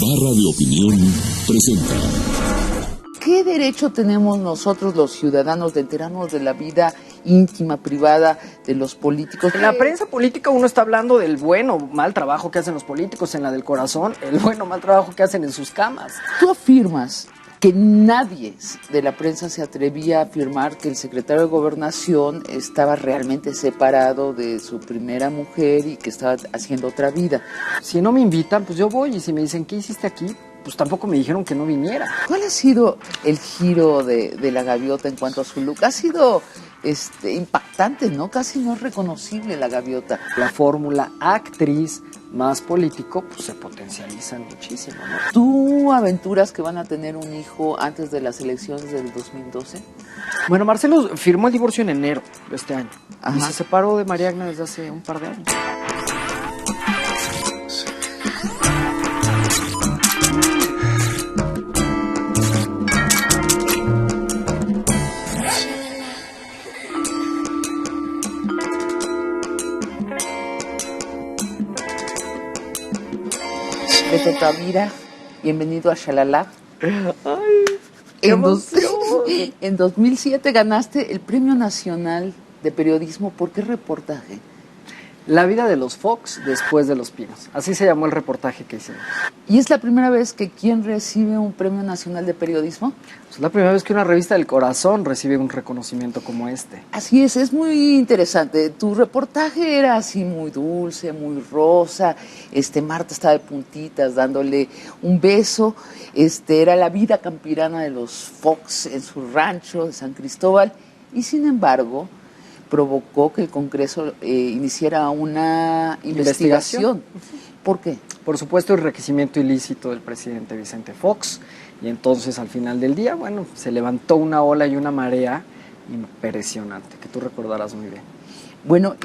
Barra de Opinión presenta. ¿Qué derecho tenemos nosotros los ciudadanos de enterarnos de la vida íntima, privada de los políticos? En la prensa política uno está hablando del bueno o mal trabajo que hacen los políticos, en la del corazón, el bueno o mal trabajo que hacen en sus camas. Tú afirmas que nadie de la prensa se atrevía a afirmar que el secretario de Gobernación estaba realmente separado de su primera mujer y que estaba haciendo otra vida. Si no me invitan, pues yo voy, y si me dicen, ¿qué hiciste aquí? Pues tampoco me dijeron que no viniera. ¿Cuál ha sido el giro de la gaviota en cuanto a su look? Ha sido impactante, ¿no? Casi no es reconocible la gaviota. La fórmula actriz más político, pues se potencializan muchísimo, ¿no? ¿Tú aventuras que van a tener un hijo antes de las elecciones del 2012? Bueno, Marcelo firmó el divorcio en enero de este año. Ajá. Y se separó de María Agnes desde hace un par de años. Beto Tavira, bienvenido a Shalala. ¡Ay, qué emoción! En 2007 ganaste el Premio Nacional de Periodismo. ¿Por qué reportaje? La vida de los Fox después de Los Pinos. Así se llamó el reportaje que hicimos. ¿Y es la primera vez que quien recibe un Premio Nacional de Periodismo? Es la primera vez que una revista del corazón recibe un reconocimiento como este. Así es muy interesante. Tu reportaje era así muy dulce, muy rosa. Marta estaba de puntitas dándole un beso. Era la vida campirana de los Fox en su rancho de San Cristóbal. Y sin embargo, provocó que el Congreso iniciara una investigación. ¿Por qué? Por supuesto, el enriquecimiento ilícito del presidente Vicente Fox. Y entonces, al final del día, bueno, se levantó una ola y una marea impresionante, que tú recordarás muy bien. Bueno,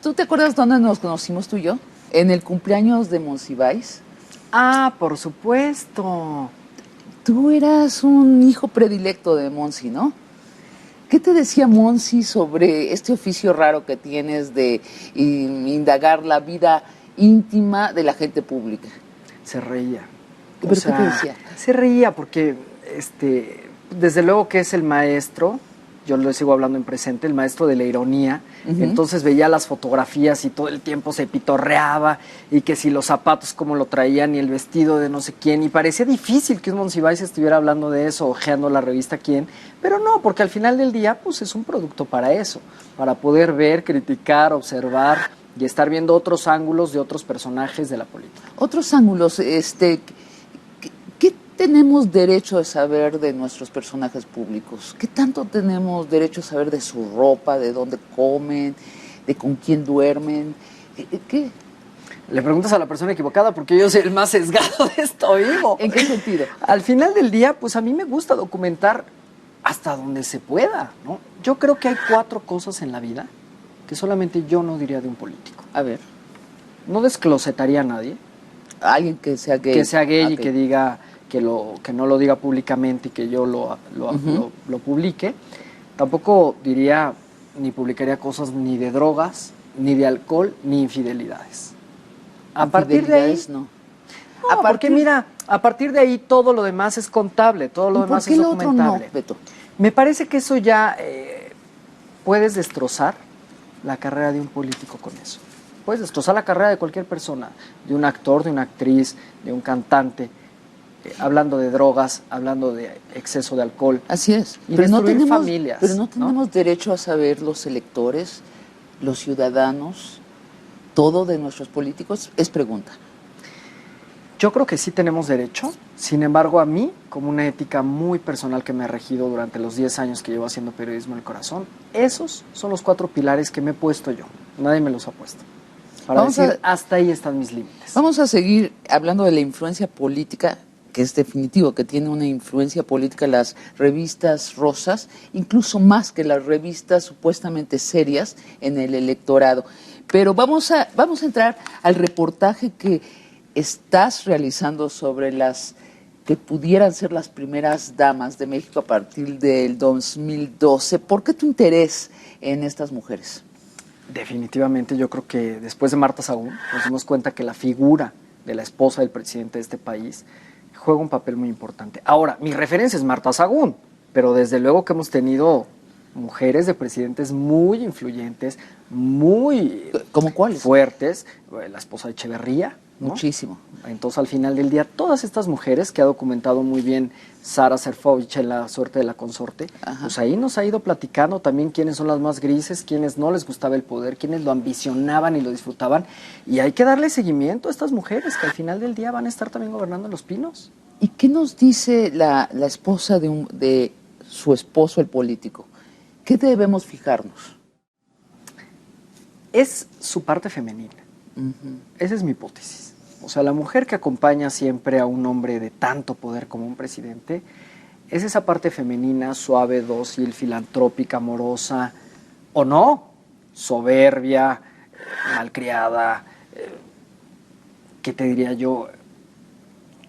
¿tú te acuerdas dónde nos conocimos tú y yo? En el cumpleaños de Monsiváis. Ah, por supuesto. Tú eras un hijo predilecto de Monsi, ¿no? ¿Qué te decía Monsi sobre este oficio raro que tienes de indagar la vida íntima de la gente pública? Se reía. ¿Pero qué te decía? Se reía porque, desde luego que es el maestro, yo lo sigo hablando en presente, el maestro de la ironía. Uh-huh. Entonces veía las fotografías y todo el tiempo se pitorreaba, y que si los zapatos cómo lo traían y el vestido de no sé quién, y parecía difícil que un Monsiváis estuviera hablando de eso, ojeando la revista Quién, pero no, porque al final del día pues es un producto para eso, para poder ver, criticar, observar y estar viendo otros ángulos de otros personajes de la política. Otros ángulos, ¿qué tenemos derecho a saber de nuestros personajes públicos? ¿Qué tanto tenemos derecho a saber de su ropa, de dónde comen, de con quién duermen? ¿Qué? Le preguntas a la persona equivocada, porque yo soy el más sesgado de esto vivo. ¿En qué sentido? Al final del día, pues a mí me gusta documentar hasta donde se pueda, ¿no? Yo creo que hay 4 cosas en la vida que solamente yo no diría de un político. A ver. No desclosetaría a nadie. Alguien que sea gay. Que sea gay, okay. Y que diga que no lo diga públicamente y que yo lo publique. Tampoco diría ni publicaría cosas ni de drogas, ni de alcohol, ni infidelidades. A partir de ahí no. Porque mira, a partir de ahí todo lo demás es contable, todo lo demás es documentable. ¿Por qué lo otro no, Beto? Me parece que eso ya puedes destrozar la carrera de un político con eso. Puedes destrozar la carrera de cualquier persona, de un actor, de una actriz, de un cantante, hablando de drogas, hablando de exceso de alcohol. Así es. Y pero destruir familias. Pero no tenemos derecho a saber los electores, los ciudadanos, todo de nuestros políticos. Es pregunta. Yo creo que sí tenemos derecho. Sin embargo, a mí, como una ética muy personal que me ha regido durante los 10 años que llevo haciendo periodismo en el corazón, esos son los 4 pilares que me he puesto yo. Nadie me los ha puesto. Para decir, hasta ahí están mis límites. Vamos a seguir hablando de la influencia política, que es definitivo, que tiene una influencia política las revistas rosas, incluso más que las revistas supuestamente serias en el electorado. Pero vamos a entrar al reportaje que estás realizando sobre las que pudieran ser las primeras damas de México a partir del 2012. ¿Por qué tu interés en estas mujeres? Definitivamente yo creo que después de Marta Sagún nos dimos cuenta que la figura de la esposa del presidente de este país, juega un papel muy importante. Ahora, mi referencia es Marta Sagún, pero desde luego que hemos tenido mujeres de presidentes muy influyentes, muy ¿Cómo cuáles? fuertes, la esposa de Echeverría, ¿no? Muchísimo. Entonces, al final del día, todas estas mujeres que ha documentado muy bien Sara Serfovich en La suerte de la consorte, Ajá. pues ahí nos ha ido platicando también quiénes son las más grises, quiénes no les gustaba el poder, quiénes lo ambicionaban y lo disfrutaban. Y hay que darle seguimiento a estas mujeres que al final del día van a estar también gobernando Los Pinos. ¿Y qué nos dice la esposa de su esposo, el político? ¿Qué debemos fijarnos? Es su parte femenina. Esa es mi hipótesis. O sea, la mujer que acompaña siempre a un hombre de tanto poder como un presidente, es esa parte femenina, suave, dócil, filantrópica, amorosa, o no, soberbia, malcriada, ¿qué te diría yo?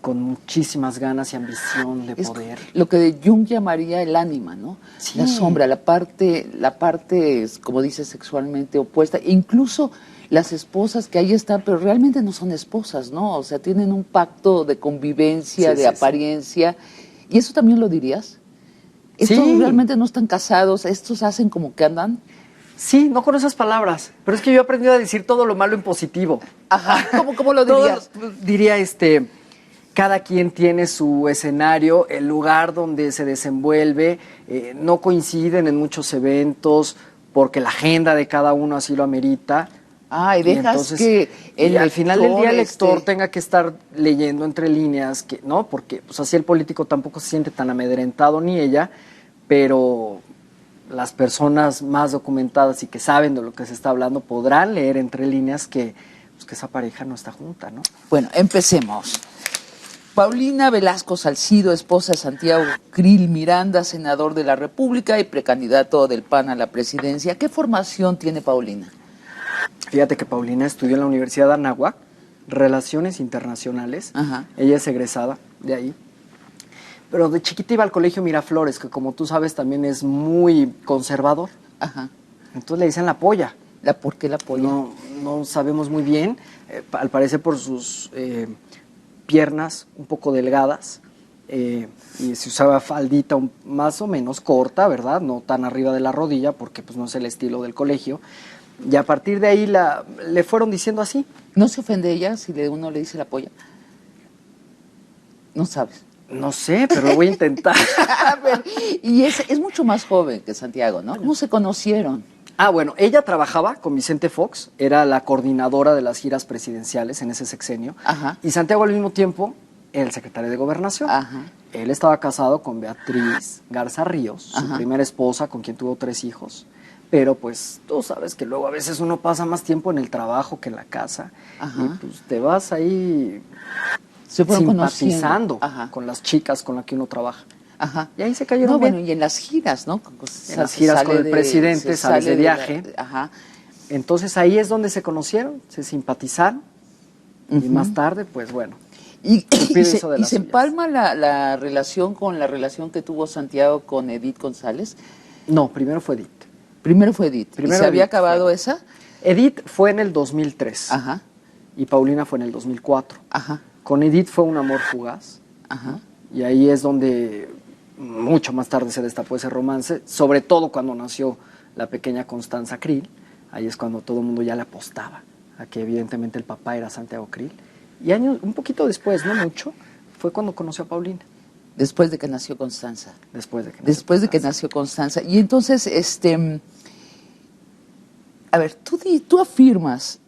Con muchísimas ganas y ambición de Es poder. lo que Jung llamaría el ánima, ¿no? Sí. La sombra, la parte, como dice, sexualmente opuesta. E incluso las esposas que ahí están, pero realmente no son esposas, ¿no? O sea, tienen un pacto de convivencia, Sí, de sí, apariencia. ¿Y eso también lo dirías? Estos Sí. realmente no están casados, estos hacen como que andan. Sí, no con esas palabras, pero es que yo he aprendido a decir todo lo malo en positivo. Ajá, ¿cómo lo dirías? Diría cada quien tiene su escenario, el lugar donde se desenvuelve, no coinciden en muchos eventos porque la agenda de cada uno así lo amerita. Ah, y dejas entonces, que el al final del día el lector este, tenga que estar leyendo entre líneas, que no, porque pues así el político tampoco se siente tan amedrentado ni ella, pero las personas más documentadas y que saben de lo que se está hablando podrán leer entre líneas que esa pareja no está junta, ¿no? Bueno, empecemos. Paulina Velasco Salcido, esposa de Santiago Krill Miranda, senador de la República y precandidato del PAN a la presidencia. ¿Qué formación tiene Paulina? Fíjate que Paulina estudió en la Universidad de Anáhuac, Relaciones Internacionales. Ajá. Ella es egresada de ahí. Pero de chiquita iba al colegio Miraflores, que como tú sabes también es muy conservador. Ajá. Entonces le dicen la polla. ¿Por qué la polla? No sabemos muy bien, al parecer por sus piernas un poco delgadas, y se usaba faldita más o menos corta, ¿verdad? No tan arriba de la rodilla, porque pues no es el estilo del colegio. Y a partir de ahí le fueron diciendo así. ¿No se ofende ella si uno le dice la polla? No sabes. No sé, pero lo voy a intentar. A ver, y es mucho más joven que Santiago, ¿no? ¿Cómo se conocieron? Bueno, ella trabajaba con Vicente Fox, era la coordinadora de las giras presidenciales en ese sexenio. Ajá. Y Santiago al mismo tiempo era el secretario de Gobernación. Ajá. Él estaba casado con Beatriz Garza Ríos, su Ajá. primera esposa, con quien tuvo 3 hijos. Pero pues tú sabes que luego a veces uno pasa más tiempo en el trabajo que en la casa. Ajá. Y pues te vas ahí Se fueron simpatizando conociendo. Ajá. con las chicas con las que uno trabaja. Ajá. Y ahí se cayeron No, bien. bueno, y en las giras, ¿no? En las giras con el presidente, sales de viaje. Ajá. Entonces ahí es donde se conocieron, se simpatizaron. Y más tarde, pues bueno. Y Cupid se hizo de las suyas. empalma la relación con la relación que tuvo Santiago con Edith González. No, primero fue Edith. Primero fue Edith. Primero ¿Y se había Edith acabado fue. esa? Edith fue en el 2003. Ajá. Y Paulina fue en el 2004. Ajá. Con Edith fue un amor fugaz. Ajá. Y ahí es donde mucho más tarde se destapó ese romance, sobre todo cuando nació la pequeña Constanza Krill. Ahí es cuando todo el mundo ya le apostaba a que evidentemente el papá era Santiago Krill. Y años, un poquito después, no mucho, fue cuando conoció a Paulina. Después de que nació Constanza. Después de que nació Constanza. Y entonces, a ver, tú afirmas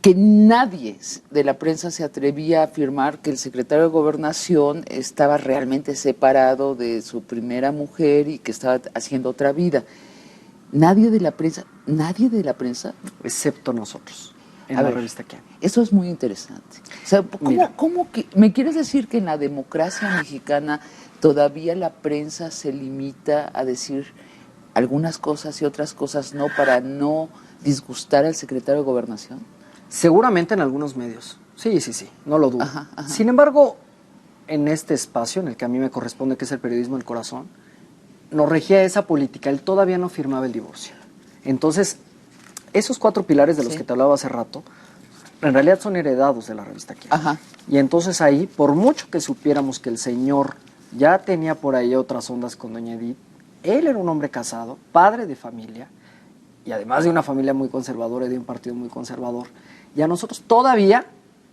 que nadie de la prensa se atrevía a afirmar que el secretario de Gobernación estaba realmente separado de su primera mujer y que estaba haciendo otra vida. Nadie de la prensa, excepto nosotros, en A la ver, revista ¿Quién? Eso es muy interesante. O sea, Mira. ¿cómo que me quieres decir que en la democracia mexicana todavía la prensa se limita a decir algunas cosas y otras cosas no para no disgustar al secretario de Gobernación? Seguramente en algunos medios. Sí, no lo dudo. Ajá, ajá. Sin embargo, en este espacio en el que a mí me corresponde, que es el periodismo del corazón, nos regía esa política. Él todavía no firmaba el divorcio. Entonces, esos 4 pilares de los Sí. que te hablaba hace rato, en realidad son heredados de la revista Quién. Ajá. Y entonces ahí, por mucho que supiéramos que el señor ya tenía por ahí otras ondas con doña Edith, él era un hombre casado, padre de familia, y además de una familia muy conservadora y de un partido muy conservador, y a nosotros todavía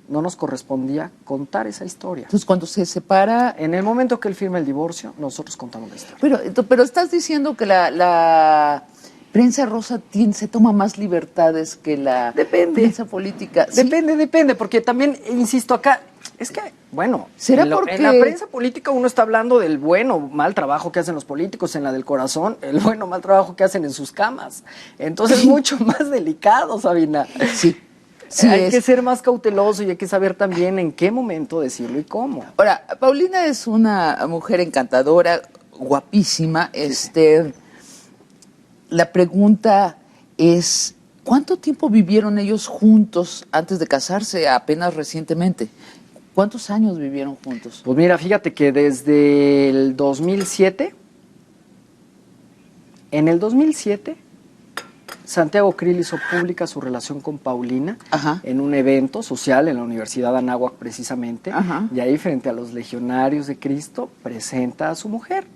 no nos correspondía contar esa historia. Entonces, cuando se separa... En el momento que él firma el divorcio, nosotros contamos la historia. Pero estás diciendo que la prensa rosa se toma más libertades que la prensa política. ¿Sí? Depende, porque también, insisto acá, es que, bueno, ¿Será en porque... la prensa política uno está hablando del bueno o mal trabajo que hacen los políticos, en la del corazón, el bueno o mal trabajo que hacen en sus camas. Entonces es mucho más delicado, Sabina. Sí. Sí, hay que ser más cauteloso y hay que saber también en qué momento decirlo y cómo. Ahora, Paulina es una mujer encantadora, guapísima. La pregunta es, ¿cuánto tiempo vivieron ellos juntos antes de casarse apenas recientemente? ¿Cuántos años vivieron juntos? Pues mira, fíjate que desde el 2007, en el 2007... Santiago Krill hizo pública su relación con Paulina en un evento social en la Universidad de Anáhuac precisamente, y ahí frente a los legionarios de Cristo presenta a su mujer,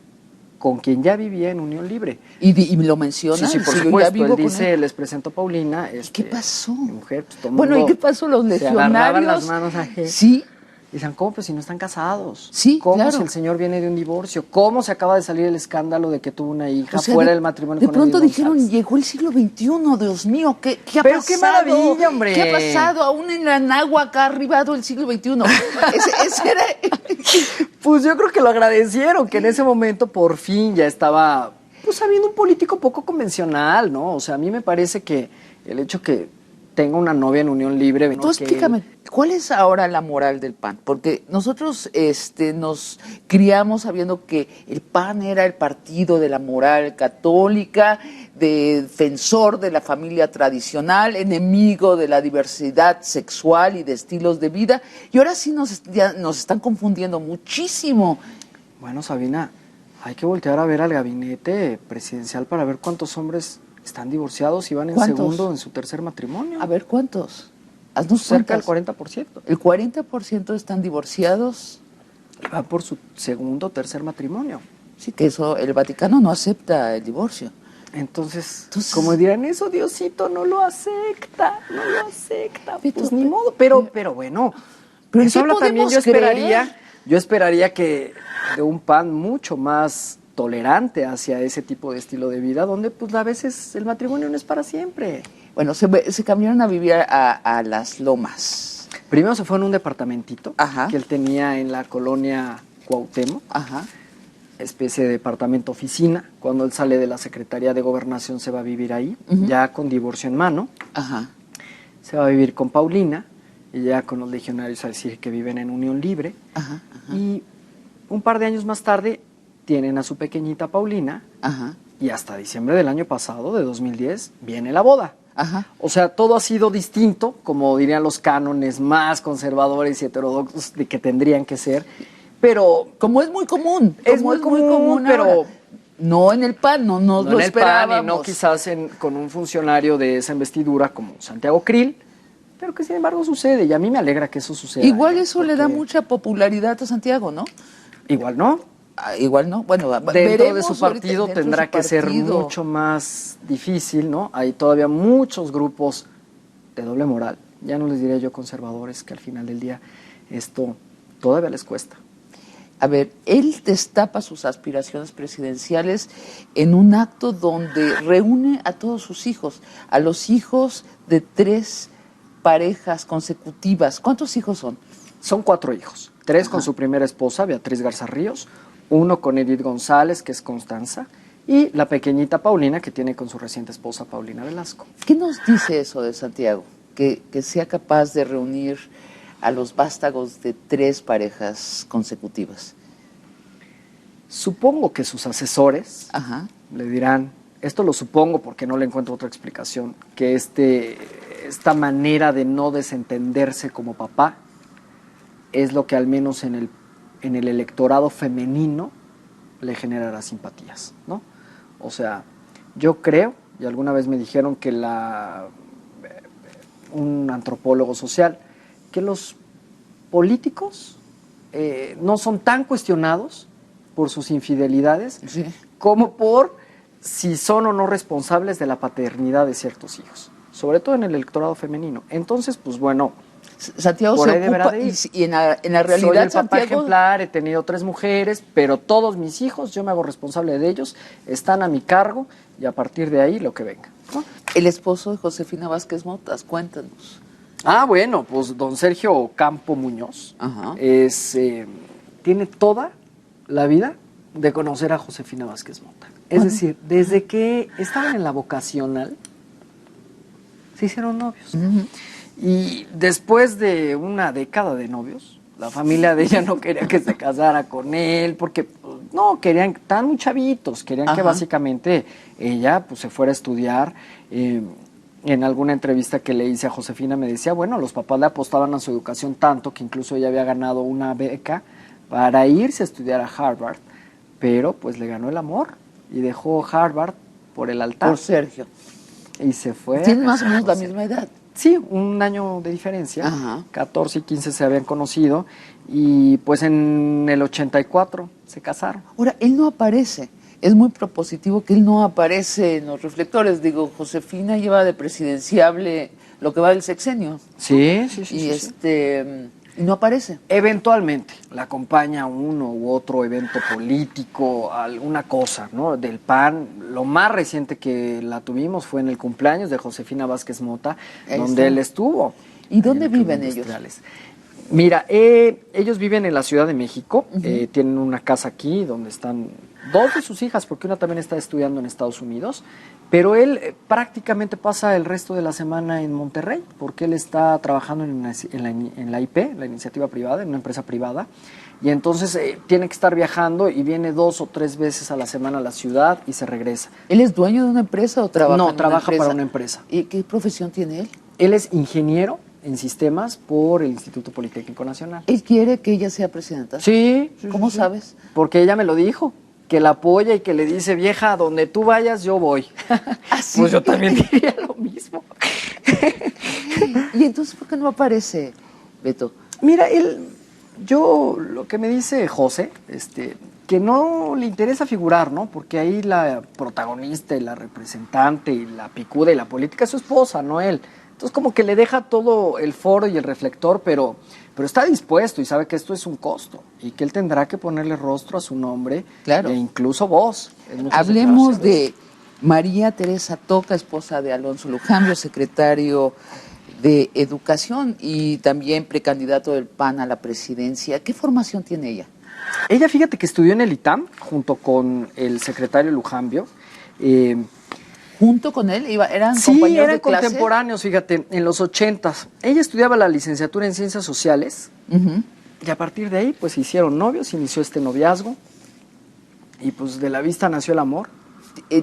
con quien ya vivía en unión libre. ¿Y lo menciona? Sí, por supuesto, él dice, les presento a Paulina. ¿Qué pasó? Mi mujer, pues, todo bueno, ¿y qué pasó? Los legionarios... Se agarraban las manos a él. Sí. Dicen, ¿cómo? Pues si no están casados. Sí, ¿Cómo claro. si el señor viene de un divorcio? ¿Cómo se acaba de salir el escándalo de que tuvo una hija fuera del matrimonio de con pronto Edith dijeron, González? llegó el siglo XXI, Dios mío, ¿qué ha Pero pasado? qué maravilla, hombre. ¿Qué ha pasado? Aún en la Anáhuac ha arribado el siglo XXI. ese era... Pues yo creo que lo agradecieron, que en ese momento por fin ya estaba, pues, habiendo un político poco convencional, ¿no? O sea, a mí me parece que el hecho que tenga una novia en unión libre... Entonces, explícame, ¿cuál es ahora la moral del PAN? Porque nosotros nos criamos sabiendo que el PAN era el partido de la moral católica, defensor de la familia tradicional, enemigo de la diversidad sexual y de estilos de vida, y ahora sí nos están confundiendo muchísimo. Bueno, Sabina, hay que voltear a ver al gabinete presidencial para ver cuántos hombres están divorciados y van en segundo o en su tercer matrimonio. A ver, ¿cuántos? Haznos cerca cuentas. del 40%. ¿El 40% están divorciados? Va por su segundo o tercer matrimonio. Sí, que eso, el Vaticano no acepta el divorcio. Entonces, como dirán, eso Diosito no lo acepta, pues ni modo, pero bueno, pero eso habla también, yo creer? esperaría que de un PAN mucho más tolerante hacia ese tipo de estilo de vida, donde pues a veces el matrimonio no es para siempre. Bueno, se cambiaron a vivir a Las Lomas. Primero se fue en un departamentito que él tenía en la colonia Cuauhtémoc, especie de departamento oficina. Cuando él sale de la Secretaría de Gobernación se va a vivir ahí, ya con divorcio en mano. Se va a vivir con Paulina, y ya con los legionarios a decir que viven en unión libre. Y un par de años más tarde tienen a su pequeñita Paulina, y hasta diciembre del año pasado, de 2010, viene la boda. O sea, todo ha sido distinto, como dirían los cánones más conservadores y heterodoxos de que tendrían que ser, pero... Como es muy común. Es muy común, pero... Ahora. No en el PAN, no lo esperábamos. PAN, y no quizás con un funcionario de esa investidura como Santiago Krill, pero que sin embargo sucede, y a mí me alegra que eso suceda. Igual eso le da mucha popularidad a Santiago, ¿no? Igual no. Igual no, bueno, dentro de su partido tendrá que ser mucho más difícil, ¿no? Hay todavía muchos grupos de doble moral, ya no les diré yo conservadores, que al final del día esto todavía les cuesta. A ver, él destapa sus aspiraciones presidenciales en un acto donde reúne a todos sus hijos, a los hijos de 3 parejas consecutivas. ¿Cuántos hijos son? Son 4 hijos, 3 con su primera esposa, Beatriz Garza Ríos, 1 con Edith González, que es Constanza, y la pequeñita Paulina, que tiene con su reciente esposa Paulina Velasco. ¿Qué nos dice eso de Santiago? Que sea capaz de reunir a los vástagos de 3 parejas consecutivas. Supongo que sus asesores le dirán, esto lo supongo porque no le encuentro otra explicación, que esta manera de no desentenderse como papá es lo que al menos en el electorado femenino le generará simpatías, ¿no? O sea, yo creo, y alguna vez me dijeron que un antropólogo social, que los políticos no son tan cuestionados por sus infidelidades Sí. como por si son o no responsables de la paternidad de ciertos hijos, sobre todo en el electorado femenino. Entonces, pues bueno, Santiago por se ahí deberá ocupa de ir. y en la soy el realidad papá Santiago ejemplar, he tenido 3 mujeres, pero todos mis hijos, yo me hago responsable de ellos, están a mi cargo y a partir de ahí lo que venga, ¿no? el esposo de Josefina Vázquez Motas, cuéntanos. Ah, bueno, pues don Sergio Campo Muñoz Ajá. tiene toda la vida de conocer a Josefina Vázquez Mota. Es decir, desde que estaban en la vocacional, se hicieron novios. Y después de una década de novios, la familia de ella no quería que se casara con él, porque pues, no, querían, tan muy chavitos, querían que Ajá. básicamente ella pues se fuera a estudiar. En alguna entrevista que le hice a Josefina me decía, bueno, los papás le apostaban a su educación tanto que incluso ella había ganado una beca para irse a estudiar a Harvard, pero pues le ganó el amor y dejó Harvard por el altar Por Sergio. y se fue. Tienen a más o casar menos con la Sergio. misma edad. Sí, un año de diferencia. Ajá. 14 y 15 se habían conocido y pues en el 84 se casaron. Ahora, él no aparece. Es muy propositivo que él no aparece en los reflectores. Digo, Josefina lleva de presidenciable lo que va del sexenio. Sí, sí, sí. Y sí, sí. y no aparece. Eventualmente la acompaña uno u otro evento político, alguna cosa, ¿no? Del PAN. Lo más reciente que la tuvimos fue en el cumpleaños de Josefina Vázquez Mota, Ahí donde está. él estuvo. ¿Y dónde en el Club viven ellos? Industriales. Mira, ellos viven en la Ciudad de México, tienen una casa aquí donde están 2 de sus hijas, porque una también está estudiando en Estados Unidos, pero él prácticamente pasa el resto de la semana en Monterrey, porque él está trabajando en la IP, la iniciativa privada, en una empresa privada, y entonces tiene que estar viajando y viene 2 o 3 veces a la semana a la ciudad y se regresa. ¿Él es dueño de una empresa o trabaja en No, una trabaja empresa? para una empresa. ¿Y qué profesión tiene él? Él es ingeniero en sistemas por el Instituto Politécnico Nacional. ¿Él quiere que ella sea presidenta? Sí. ¿Cómo sabes? Porque ella me lo dijo, que la apoya y que le dice, vieja, donde tú vayas, yo voy. ¿sí? Pues yo también diría lo mismo. ¿Y entonces por qué no aparece, Beto? Mira, lo que me dice José, que no le interesa figurar, ¿no? Porque ahí la protagonista y la representante y la picuda y la política es su esposa, no él. Entonces como que le deja todo el foro y el reflector, pero está dispuesto y sabe que esto es un costo y que él tendrá que ponerle rostro a su nombre, Claro. e incluso voz. en muchas Hablemos declaraciones. de María Teresa Toca, esposa de Alonso Lujambio, secretario de Educación y también precandidato del PAN a la presidencia. ¿Qué formación tiene ella? Ella, fíjate que estudió en el ITAM junto con el secretario Lujambio. ¿Junto con él? ¿Eran Sí, compañeros eran de clase? contemporáneos, fíjate, en los 80s. Ella estudiaba la licenciatura en Ciencias Sociales Ujú. y a partir de ahí pues se hicieron novios, inició este noviazgo y pues de la vista nació el amor.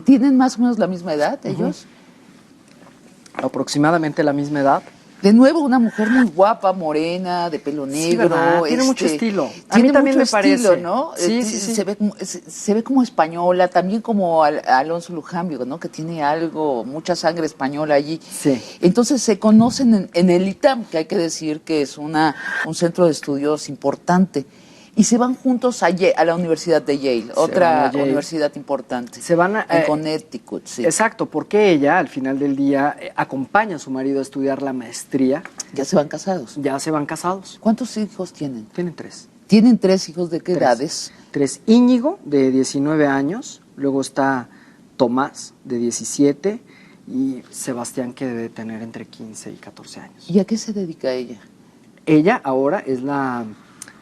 ¿Tienen más o menos la misma edad ellos? Aproximadamente la misma edad. De nuevo, una mujer muy guapa, morena, de pelo negro. Sí, ¿verdad? Tiene mucho estilo. A Tiene mí también mucho me estilo, parece. ¿no? Sí, sí, sí. Se ve como española, también como Alonso Lujambio, ¿no? Que tiene algo, mucha sangre española allí. Sí. Entonces se conocen en el ITAM, que hay que decir que es un centro de estudios importante. Y se van juntos a la Universidad de Yale, van otra a Yale. universidad importante. Se van en Connecticut, sí. Exacto, porque ella al final del día acompaña a su marido a estudiar la maestría. Ya se van casados. Ya se van casados. ¿Cuántos hijos tienen? Tienen 3. ¿Tienen 3 hijos de qué edades? 3. Íñigo, de 19 años. Luego está Tomás, de 17. Y Sebastián, que debe tener entre 15 y 14 años. ¿Y a qué se dedica ella? Ella ahora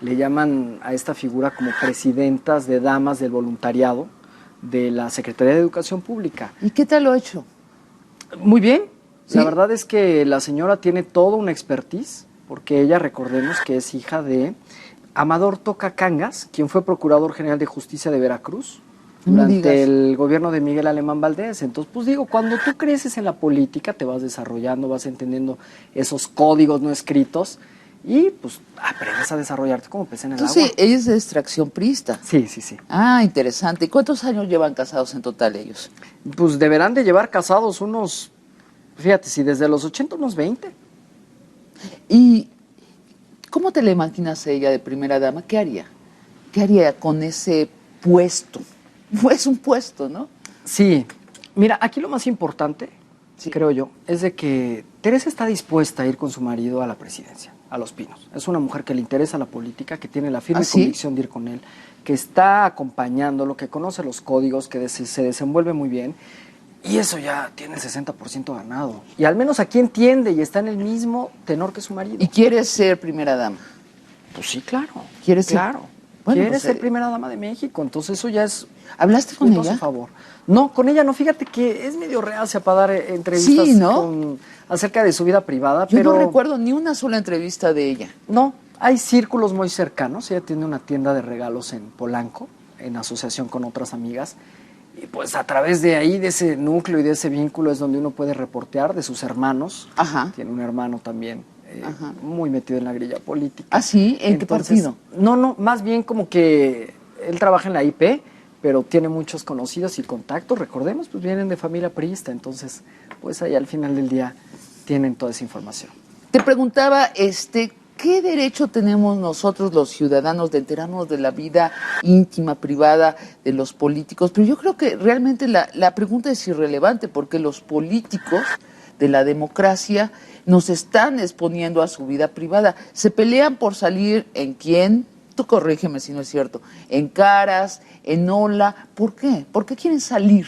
le llaman a esta figura como presidentas de damas del voluntariado de la Secretaría de Educación Pública. ¿Y qué tal lo ha hecho? Muy bien. ¿Sí? La verdad es que la señora tiene toda una expertise, porque ella, recordemos que es hija de Amador Toca Cangas, quien fue Procurador General de Justicia de Veracruz No me durante digas. el gobierno de Miguel Alemán Valdés. Entonces, pues digo, cuando tú creces en la política, te vas desarrollando, vas entendiendo esos códigos no escritos y pues aprendes a desarrollarte como pez en el Entonces, agua. ella es de extracción priista. Sí, sí, sí. Ah, interesante. ¿Y cuántos años llevan casados en total ellos? Pues deberán de llevar casados unos, fíjate, si desde los 80 unos 20. ¿Y cómo te la imaginas a ella de primera dama? ¿Qué haría? ¿Qué haría con ese puesto? Es un puesto, ¿no? Sí, mira, aquí lo más importante, Sí. creo yo, es de que Teresa está dispuesta a ir con su marido a la presidencia, a Los Pinos. Es una mujer que le interesa la política, que tiene la firme ¿Ah, sí? convicción de ir con él, que está acompañándolo, que conoce los códigos, que se desenvuelve muy bien. Y eso ya tiene el 60% ganado. Y al menos aquí entiende y está en el mismo tenor que su marido. ¿Y quieres ser primera dama? Pues sí, claro. ¿Quieres ser? Claro. Bueno, Quiere pues, ser primera dama de México, entonces eso ya es ¿hablaste con punto a ella? su favor. No, con ella no. Fíjate que es medio reacia para dar entrevistas Sí, ¿no? acerca de su vida privada, Yo pero no recuerdo ni una sola entrevista de ella. no, hay círculos muy cercanos. Ella tiene una tienda de regalos en Polanco, en asociación con otras amigas. Y pues a través de ahí, de ese núcleo y de ese vínculo es donde uno puede reportear de sus hermanos. Ajá. Tiene un hermano también Ajá. muy metido en la grilla política. ¿Ah, sí? ¿En qué partido? No, más bien como que él trabaja en la IP, pero tiene muchos conocidos y contactos. Recordemos, pues vienen de familia priista, entonces pues ahí al final del día tienen toda esa información. Te preguntaba, ¿qué derecho tenemos nosotros los ciudadanos de enterarnos de la vida íntima, privada de los políticos? Pero yo creo que realmente la pregunta es irrelevante porque los políticos de la democracia nos están exponiendo a su vida privada. Se pelean por salir en quién, tú corrígeme si no es cierto, en Caras, en Hola. ¿Por qué? ¿Por qué quieren salir?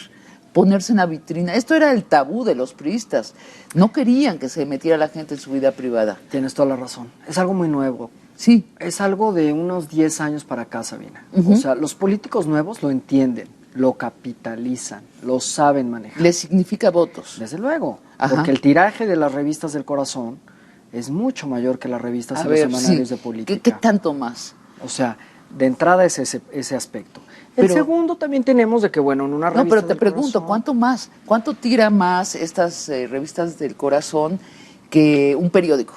Ponerse en la vitrina. Esto era el tabú de los priistas. No querían que se metiera la gente en su vida privada. Tienes toda la razón. Es algo muy nuevo. Sí. Es algo de unos 10 años para acá, Sabina. Ujú. O sea, los políticos nuevos lo entienden, lo capitalizan, lo saben manejar. Les significa votos. Desde luego, Ajá. porque el tiraje de las revistas del corazón es mucho mayor que las revistas A y ver, los semanarios sí. de política. ¿Qué tanto más? O sea, de entrada es ese aspecto. El Pero- segundo también tenemos de que, bueno, en una No, revista pero te del pregunto, corazón- ¿cuánto más? ¿Cuánto tira más estas revistas del corazón que un periódico?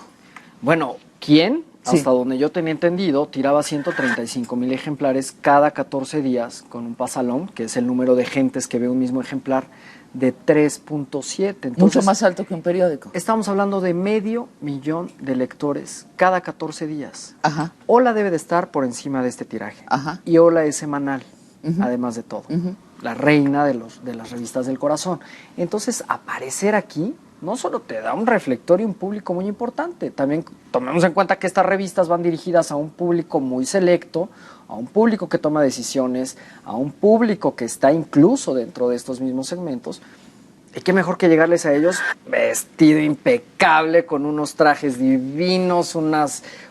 Bueno, ¿quién? Sí. Hasta donde yo tenía entendido, tiraba 135,000 ejemplares cada 14 días con un pasalón, que es el número de gentes que ve un mismo ejemplar, de 3.7. Mucho Entonces, más alto que un periódico. estamos hablando de 500,000 de lectores cada 14 días. Ajá. Hola debe de estar por encima de este tiraje. Ajá. Y Hola es semanal, Ujú. además de todo. Ujú. La reina de las revistas del corazón. Entonces, aparecer aquí no solo te da un reflector y un público muy importante, también tomemos en cuenta que estas revistas van dirigidas a un público muy selecto, a un público que toma decisiones, a un público que está incluso dentro de estos mismos segmentos. Y qué mejor que llegarles a ellos vestido impecable, con unos trajes divinos,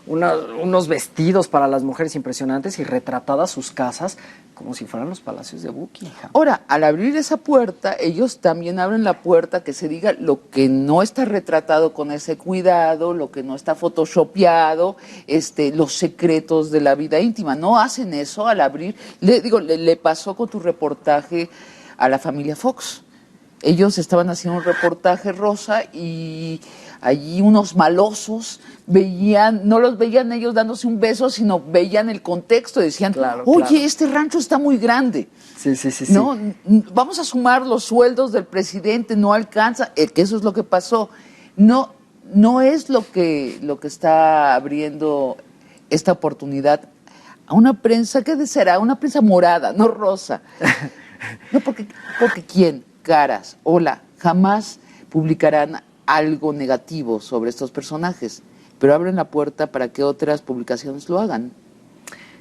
unos vestidos para las mujeres impresionantes y retratadas sus casas como si fueran los palacios de Buckingham. Ahora, al abrir esa puerta, ellos también abren la puerta que se diga lo que no está retratado con ese cuidado, lo que no está photoshopeado, los secretos de la vida íntima. No hacen eso al abrir. Le pasó con tu reportaje a la familia Fox. Ellos estaban haciendo un reportaje rosa y allí unos malosos no los veían ellos dándose un beso, sino veían el contexto y decían, Claro, oye, claro. este rancho está muy grande. Sí. No, vamos a sumar los sueldos del presidente, no alcanza, que eso es lo que pasó. No es lo que está abriendo esta oportunidad a una prensa, ¿qué será? Una prensa morada, no rosa. No, porque ¿quién? Caras, Hola, jamás publicarán algo negativo sobre estos personajes, pero abren la puerta para que otras publicaciones lo hagan.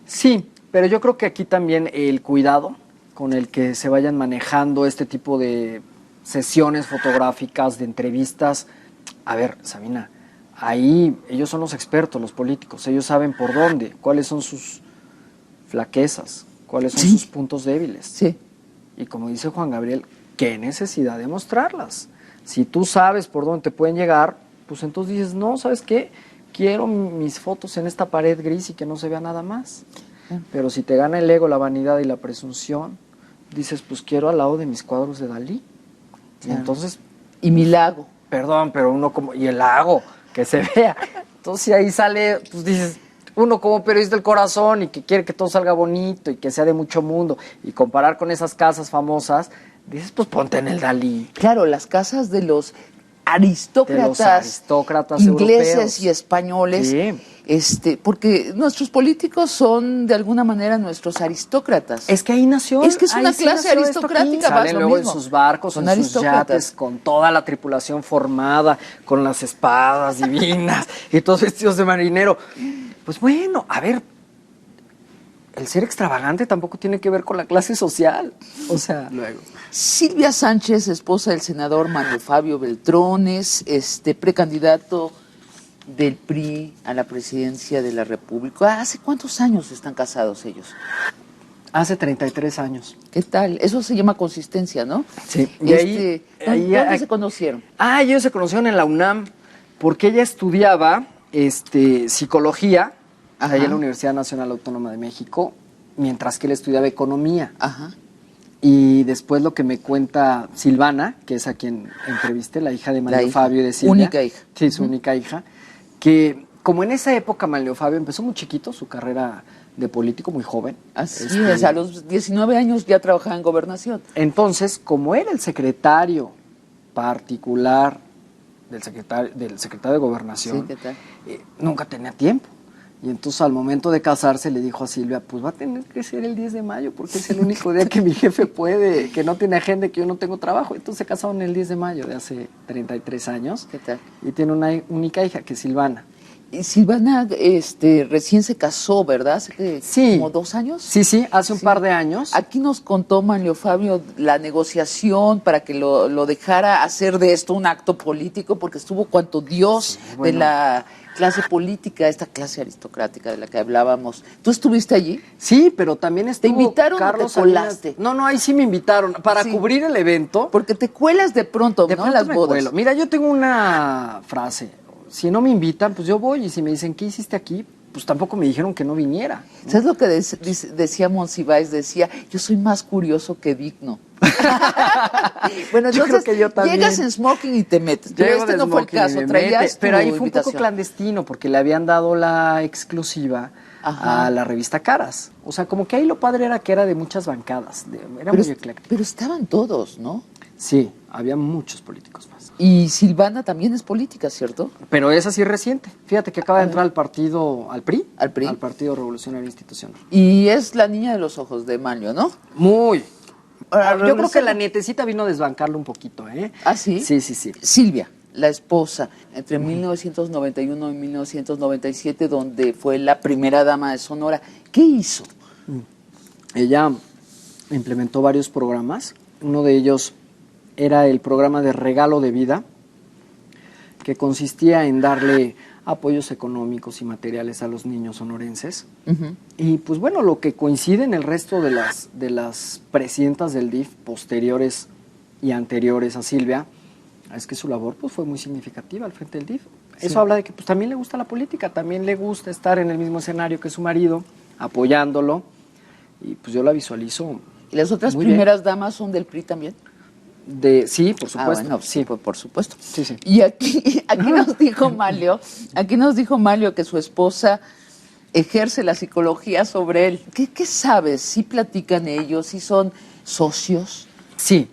Sí, pero yo creo que aquí también el cuidado con el que se vayan manejando este tipo de sesiones fotográficas, de entrevistas. A ver, Sabina, ahí ellos son los expertos, los políticos, ellos saben por dónde, cuáles son sus flaquezas, cuáles son Sí. sus puntos débiles. Sí. Y como dice Juan Gabriel, ¿qué necesidad de mostrarlas? Si tú sabes por dónde te pueden llegar, pues entonces dices, no, ¿sabes qué? Quiero mis fotos en esta pared gris y que no se vea nada más. Pero si te gana el ego, la vanidad y la presunción, dices, pues quiero al lado de mis cuadros de Dalí. Y Claro. entonces, Y mi lago. perdón, pero uno como, y el lago, que se vea. Entonces si ahí sale, pues dices, uno como periodista del corazón y que quiere que todo salga bonito y que sea de mucho mundo y comparar con esas casas famosas, dices, pues ponte en el Dalí. Claro, las casas aristócratas ingleses europeos y españoles. Sí. Porque nuestros políticos son de alguna manera nuestros aristócratas. Es que ahí nació. Es que es una ahí sí clase nació esto aquí. aristocrática. Salen lo luego mismo. en sus barcos, Son en sus aristócratas. yates, con toda la tripulación formada, con las espadas divinas y todos vestidos de marinero. Pues bueno, a ver, el ser extravagante tampoco tiene que ver con la clase social. O sea, luego. Silvia Sánchez, esposa del senador Manuel Fabio Beltrones, precandidato del PRI a la presidencia de la República. ¿Hace cuántos años están casados ellos? Hace 33 años. ¿Qué tal? Eso se llama consistencia, ¿no? Sí. Y ¿Dónde se conocieron? Ellos se conocieron en la UNAM porque ella estudiaba psicología allá en la Universidad Nacional Autónoma de México, mientras que él estudiaba economía. Ajá. Y después lo que me cuenta Silvana, que es a quien entrevisté, la hija de Manlio Fabio y de Silvia. Única hija. Sí, su única hija. Que como en esa época Manlio Fabio empezó muy chiquito su carrera de político, muy joven. Así es, a los 19 años ya trabajaba en gobernación. Entonces, como era el secretario particular del secretario de Gobernación, Sí, ¿qué tal? Nunca tenía tiempo. Y entonces al momento de casarse le dijo a Silvia, pues va a tener que ser el 10 de mayo porque es el único día que mi jefe puede, que no tiene agenda y que yo no tengo trabajo. Entonces se casaron el 10 de mayo de hace 33 años. ¿Qué tal? Y tiene una única hija que es Silvana. Y Silvana recién se casó, ¿verdad? Hace como 2 años. Sí, hace un par de años. Aquí nos contó Manlio Fabio la negociación para que lo dejara hacer de esto un acto político, porque estuvo cuanto Dios de la clase política, esta clase aristocrática de la que hablábamos. ¿Tú estuviste allí? Sí, pero también estuvo ¿Te invitaron Carlos o te colaste? No, ahí sí me invitaron para cubrir el evento. Porque te cuelas de pronto, ¿no? Las me bodas. cuelo. Mira, yo tengo una frase. Si no me invitan, pues yo voy. Y si me dicen, ¿qué hiciste aquí? Pues tampoco me dijeron que no viniera, ¿no? ¿Sabes lo que decía Monsiváis? Decía, yo soy más curioso que digno. Bueno, Yo entonces creo que yo también. llegas en smoking y te metes. Pero Llego de no fue el smoking y caso, me traías mete. tu Pero ahí fue un invitación. poco clandestino porque le habían dado la exclusiva a la revista Caras. O sea, como que ahí lo padre era que era de muchas bancadas, era muy ecléctico. Pero estaban todos, ¿no? Sí, había muchos políticos más. Y Silvana también es política, ¿cierto? Pero es así reciente. Fíjate que acaba de entrar al partido, al PRI. ¿Al PRI? Al Partido Revolucionario Institucional. Y es la niña de los ojos de Manlio, ¿no? Muy. Ahora, Yo creo que la nietecita vino a desbancarlo un poquito, ¿eh? ¿Ah, sí? Sí. Silvia, la esposa, entre 1991 y 1997, donde fue la primera dama de Sonora. ¿Qué hizo? Ella implementó varios programas. Uno de ellos era el programa de regalo de vida, que consistía en darle apoyos económicos y materiales a los niños sonorenses. Y pues bueno, lo que coincide en el resto de las presidentas del DIF posteriores y anteriores a Silvia, es que su labor pues fue muy significativa al frente del DIF. Sí. Eso habla de que pues también le gusta la política, también le gusta estar en el mismo escenario que su marido, apoyándolo, y pues yo la visualizo. ¿Y las otras primeras damas son del PRI también? Sí, por supuesto. Bueno, sí, por supuesto. Sí. Y aquí nos dijo Manlio que su esposa ejerce la psicología sobre él. ¿Qué sabes? ¿Sí platican ellos? ¿Sí son socios? Sí,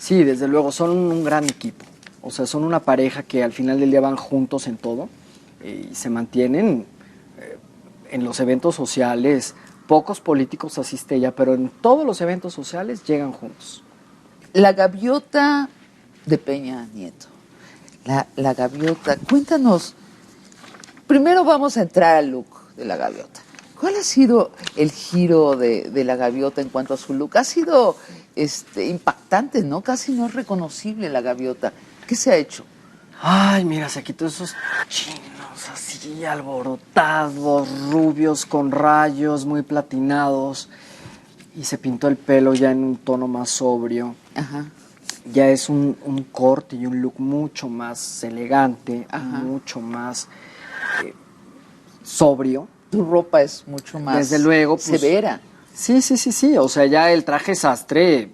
desde luego, son un gran equipo. O sea, son una pareja que al final del día van juntos en todo y se mantienen en los eventos sociales. Pocos políticos asiste ella, pero en todos los eventos sociales llegan juntos. La gaviota de Peña Nieto. La gaviota. Cuéntanos. Primero vamos a entrar al look de la gaviota. ¿Cuál ha sido el giro de la gaviota en cuanto a su look? Ha sido impactante, ¿no? Casi no es reconocible la gaviota. ¿Qué se ha hecho? Ay, mira, se quitó esos chinos así alborotados, rubios con rayos, muy platinados. Y se pintó el pelo ya en un tono más sobrio. Ajá. Ya es un corte y un look mucho más elegante, mucho más sobrio. Tu ropa es mucho más desde luego, pues, severa. Sí. O sea, ya el traje sastre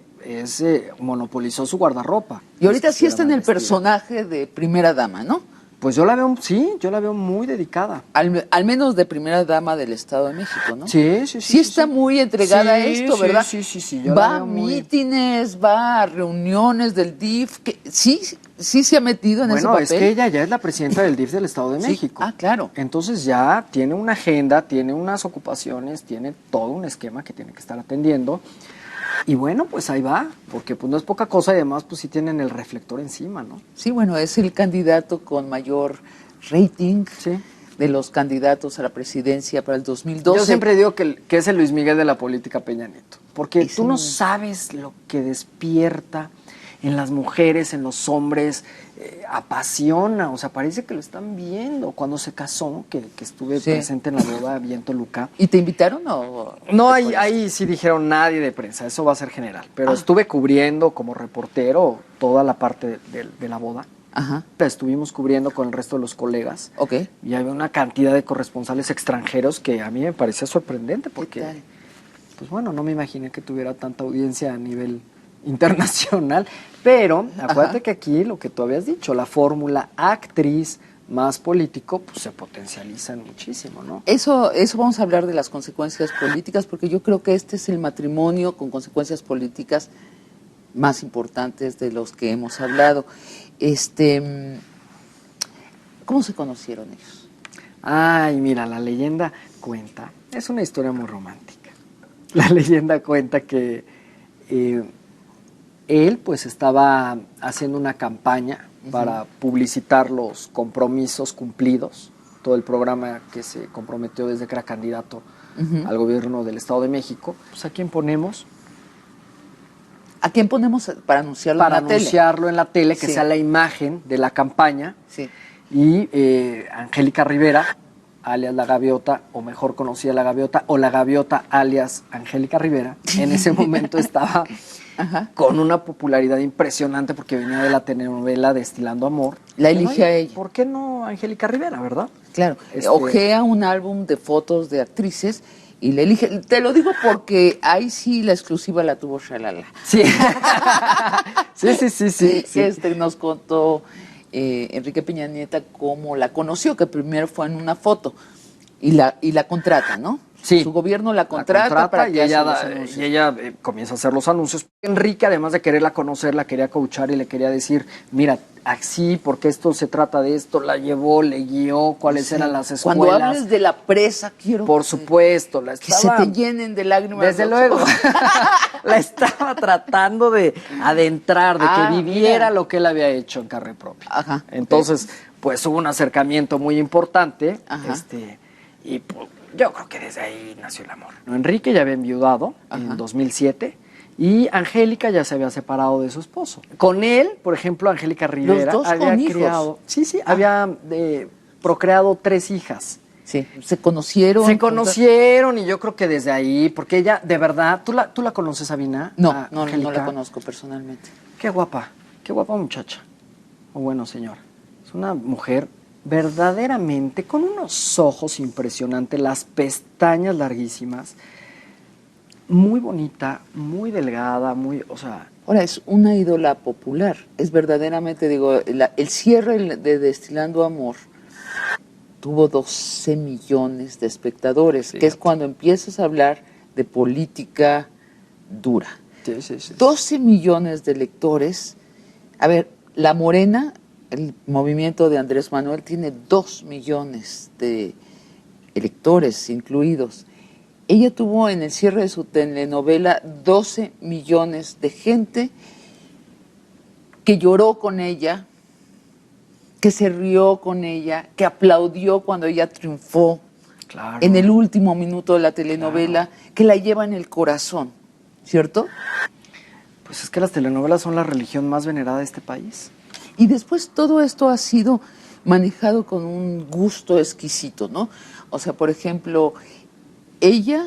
monopolizó su guardarropa. Y ahorita sí está en el personaje de primera dama, ¿no? Pues yo la veo muy dedicada. Al menos de primera dama del Estado de México, ¿no? Sí. Sí está muy entregada a esto, ¿verdad? Sí. Va a mítines, va a reuniones del DIF. Sí, sí se ha metido en ese Bueno, papel. es que ella ya es la presidenta del DIF del Estado de Sí. México. Ah, claro. Entonces ya tiene una agenda, tiene unas ocupaciones, tiene todo un esquema que tiene que estar atendiendo. Y bueno, pues ahí va, porque pues no es poca cosa y además pues sí tienen el reflector encima, ¿no? Sí, bueno, es el candidato con mayor rating Sí. de los candidatos a la presidencia para el 2012. Yo siempre digo que es el Luis Miguel de la política Peña Nieto, porque Y tú sí. no sabes lo que despierta en las mujeres, en los hombres, apasiona, o sea, parece que lo están viendo. Cuando se casó, que estuve Sí. presente en la boda bien Toluca, ¿Y te invitaron o...? no, te ahí, fuiste? ahí sí dijeron nadie de prensa, eso va a ser general, pero Ah. estuve cubriendo como reportero toda la parte de la boda. Ajá, La estuvimos cubriendo con el resto de los colegas. ok. Y había una cantidad de corresponsales extranjeros que a mí me parecía sorprendente porque, tal? pues bueno, no me imaginé que tuviera tanta audiencia a nivel internacional. Pero acuérdate que aquí lo que tú habías dicho, la fórmula actriz más político, pues se potencializan muchísimo, ¿no? Eso vamos a hablar de las consecuencias políticas, porque yo creo que este es el matrimonio con consecuencias políticas más importantes de los que hemos hablado. ¿Cómo se conocieron ellos? Ay, mira, la leyenda cuenta, es una historia muy romántica. La leyenda cuenta que él pues estaba haciendo una campaña para publicitar los compromisos cumplidos, todo el programa que se comprometió desde que era candidato al gobierno del Estado de México. Pues ¿a quién ponemos? ¿A quién ponemos para anunciarlo Para en la tele? anunciarlo en la tele, que Sí. sea la imagen de la campaña. Sí. Y Angélica Rivera, alias La Gaviota, o mejor conocida La Gaviota, o La Gaviota, alias Angélica Rivera, en ese momento estaba Ajá. con una popularidad impresionante porque venía de la telenovela Destilando Amor. La Bueno, eligió a oye, ella. ¿por qué no Angélica Rivera, verdad? Claro, Este- ojea un álbum de fotos de actrices y le elige. Te lo digo porque ahí sí la exclusiva la tuvo Shalala. Sí. sí. Nos contó Enrique Peña Nieto cómo la conoció, que primero fue en una foto y la contrata, ¿no? Sí. Su gobierno la contrata para y que ella, haga los anuncios. y ella comienza a hacer los anuncios. Enrique, además de quererla conocer, la quería coachar y le quería decir, mira, así, porque esto se trata de esto, la llevó, le guió, cuáles Sí. eran las escuelas. Cuando hables de la presa, quiero Por supuesto, la que estaba... se te llenen de lágrimas. Desde los luego, ojos. la estaba tratando de adentrar, de que viviera mira. lo que él había hecho en carne propia. Ajá, Entonces, pues hubo un acercamiento muy importante, Ajá. y pues, yo creo que desde ahí nació el amor. Enrique ya había enviudado en 2007 y Angélica ya se había separado de su esposo. Con él, por ejemplo, Angélica Rivera dos había con hijos. criado, había procreado 3 hijas. Sí, se conocieron. Se conocieron y yo creo que desde ahí, porque ella, de verdad, ¿tú la conoces, Sabina? No, A no Angélica. la conozco personalmente. Qué guapa muchacha. O bueno, señora. Es una mujer verdaderamente con unos ojos impresionantes, las pestañas larguísimas, muy bonita, muy delgada, o sea... Ahora, es una ídola popular. Es verdaderamente, digo, el cierre de Destilando Amor tuvo 12 millones de espectadores, que es cuando empiezas a hablar de política dura. Sí. 12 millones de lectores. A ver, La Morena, el movimiento de Andrés Manuel, tiene 2 millones de electores incluidos. Ella tuvo en el cierre de su telenovela 12 millones de gente que lloró con ella, que se rió con ella, que aplaudió cuando ella triunfó Claro. en el último minuto de la telenovela, que la lleva en el corazón, ¿cierto? Pues es que las telenovelas son la religión más venerada de este país. Y después todo esto ha sido manejado con un gusto exquisito, ¿no? O sea, por ejemplo, ella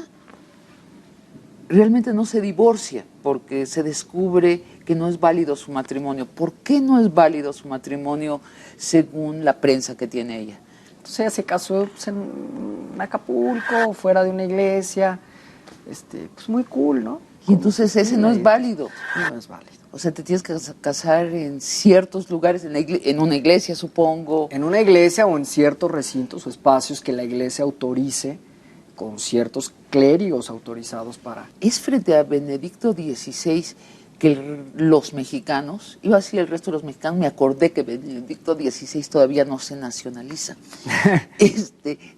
realmente no se divorcia porque se descubre que no es válido su matrimonio. ¿Por qué no es válido su matrimonio según la prensa que tiene ella? Entonces ella se casó pues, en Acapulco, fuera de una iglesia, pues muy cool, ¿no? Y entonces ese no es válido. No es válido. O sea, te tienes que casar en ciertos lugares, en una iglesia, supongo. En una iglesia o en ciertos recintos o espacios que la iglesia autorice, con ciertos clérigos autorizados para... Es frente a Benedicto XVI que los mexicanos, iba a decir el resto de los mexicanos, me acordé que Benedicto XVI todavía no se nacionaliza.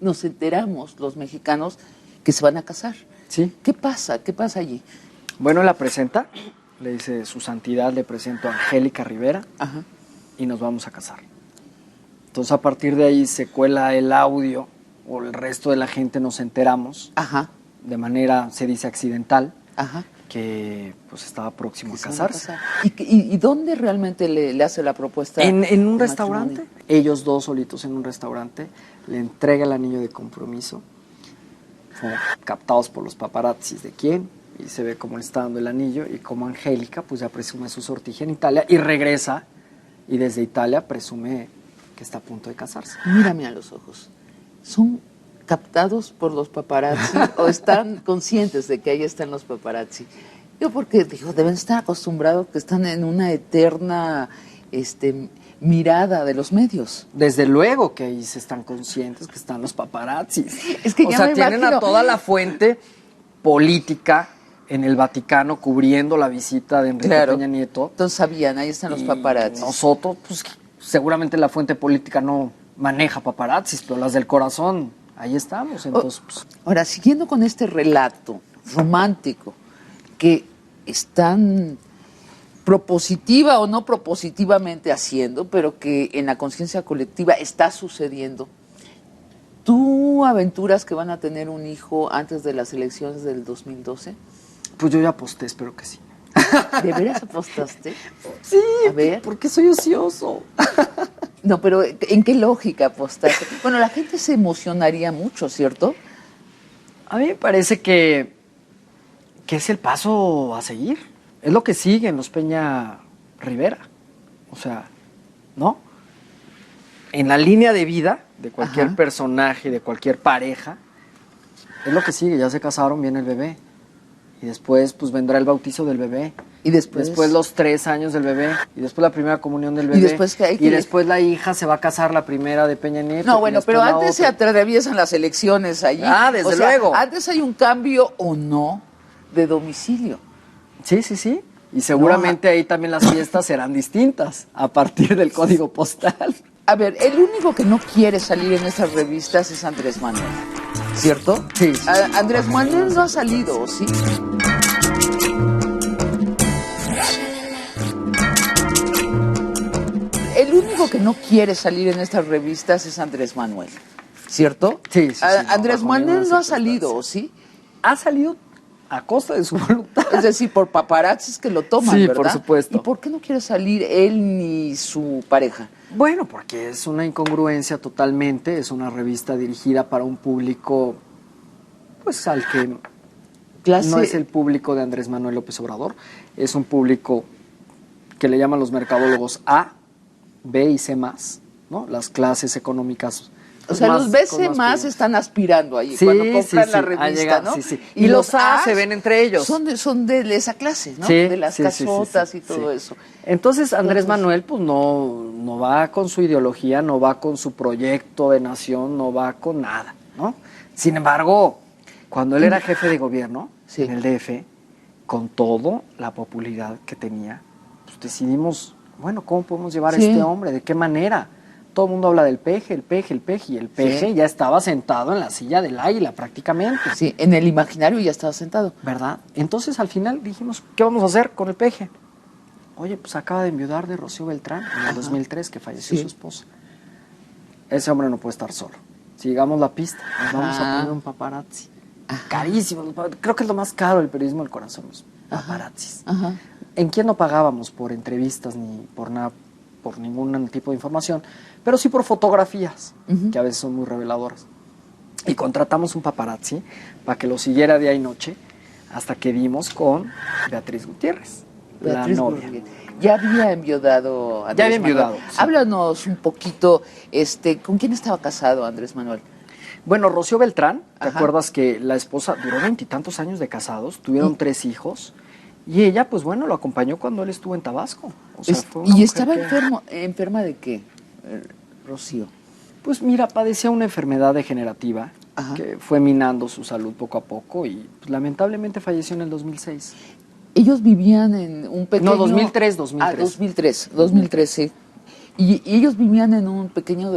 Nos enteramos los mexicanos que se van a casar. Sí. ¿Qué pasa? ¿Qué pasa allí? Bueno, la presenta, le dice su santidad, le presento a Angélica Rivera. Ajá. Y nos vamos a casar. Entonces, a partir de ahí se cuela el audio, o el resto de la gente nos enteramos, Ajá. de manera, se dice, accidental, Ajá. que pues estaba próximo a Se van a casarse. casar. ¿Y dónde realmente le hace la propuesta? En un de restaurante, matrimonio? ellos dos solitos en un restaurante, le entrega el anillo de compromiso, como captados por los paparazzis de quién, y se ve cómo le está dando el anillo, y como Angélica pues ya presume su sortija en Italia, y regresa, y desde Italia presume que está a punto de casarse. Mírame a los ojos. ¿Son captados por los paparazzi o están conscientes de que ahí están los paparazzi? Yo porque digo, deben estar acostumbrados que están en una eterna mirada de los medios. Desde luego que ahí se están conscientes que están los paparazzis. Es que o ya sea, me tienen imagino. a toda la fuente política en el Vaticano cubriendo la visita de Enrique Claro. Peña Nieto. Entonces sabían, ahí están los Y paparazzi. nosotros, pues seguramente la fuente política no maneja paparazzis, pero las del corazón, ahí estamos. Entonces, pues, Ahora, siguiendo con este relato romántico que están propositiva o no propositivamente haciendo, pero que en la conciencia colectiva está sucediendo, ¿tú aventuras que van a tener un hijo antes de las elecciones del 2012? pues yo ya aposté, espero que sí. ¿De veras apostaste? Sí, A ver. porque soy ocioso. No, pero ¿en qué lógica apostaste? Bueno, la gente se emocionaría mucho, ¿cierto? A mí me parece que es el paso a seguir. Es lo que sigue en los Peña Rivera. O sea, ¿no? En la línea de vida de cualquier Ajá. personaje, de cualquier pareja, es lo que sigue. Ya se casaron, viene el bebé. Y después, pues, vendrá el bautizo del bebé. Y después los 3 años del bebé. Y después la primera comunión del bebé. Y después que hay que- Y después la hija se va a casar, la primera de Peña Nieto. No, y bueno, después pero la antes se otra. atraviesan las elecciones allí. Ah, desde O sea, luego. Antes hay un cambio o no de domicilio. Sí, sí, sí. Y seguramente ahí también las fiestas serán distintas a partir del código postal. A ver, el único que no quiere salir en estas revistas es Andrés Manuel, ¿cierto? Sí, sí. Andrés Manuel no ha salido, ¿sí? El único que no quiere salir en estas revistas es Andrés Manuel, ¿cierto? Sí, sí, sí, no, Andrés bajo Manuel ninguna no ha salido, circunstancia. ¿sí? Ha salido a costa de su voluntad. Es decir, por paparazzis que lo toman, Sí, ¿verdad? por supuesto. ¿Y por qué no quiere salir él ni su pareja? Bueno, porque es una incongruencia totalmente. Es una revista dirigida para un público, pues, al que Clase... no es el público de Andrés Manuel López Obrador. Es un público que le llaman los mercadólogos A, B y C+, ¿no? Las clases económicas. O sea, los con BC más primas. están aspirando ahí Sí, cuando compran sí, la sí, revista, ha llegado, ¿no? sí, sí. Y los A se ven entre ellos. Son de esa clase, ¿no? Sí, de las sí, sí, sí, casotas sí, y todo sí. eso. Entonces Andrés Entonces- Manuel pues no va con su ideología, no va con su proyecto de nación, no va con nada, ¿no? Sin embargo, cuando él era jefe de gobierno Sí. en el DF, con toda la popularidad que tenía, pues decidimos, bueno, ¿cómo podemos llevar Sí. a este hombre? ¿De qué manera? Todo el mundo habla del peje, el peje, el peje, y el peje Sí. ya estaba sentado en la silla del águila prácticamente. Sí, en el imaginario ya estaba sentado. ¿Verdad? Entonces al final dijimos, ¿qué vamos a hacer con el peje? Oye, pues acaba de enviudar de Rocío Beltrán en el 2003, que falleció Sí. su esposa. Ese hombre no puede estar solo. Sigamos la pista, nos vamos a Ajá. poner un paparazzi. Carísimo, creo que es lo más caro del periodismo del corazón, los paparazzis. Ajá. ¿En quién no pagábamos por entrevistas ni por nada, por ningún tipo de información? Pero sí por fotografías, Ujú. que a veces son muy reveladoras. Y contratamos un paparazzi para que lo siguiera día y noche hasta que dimos con Beatriz Gutiérrez, Beatriz la novia. Gurriel. Ya había enviudado Andrés Ya había Manuel. enviudado, sí. Háblanos un poquito, ¿con quién estaba casado Andrés Manuel? Bueno, Rocío Beltrán, ¿te Ajá. acuerdas que la esposa duró 20 y tantos años de casados? Tuvieron 3 hijos. Y ella, pues bueno, lo acompañó cuando él estuvo en Tabasco. O sea, fue una ¿Y mujer estaba que- enferma de qué, Rocío? Pues mira, padecía una enfermedad degenerativa Ajá. que fue minando su salud poco a poco y pues, lamentablemente falleció en el 2006. Ellos vivían en un pequeño... No, 2003. 2003, sí. Y ellos vivían en un pequeño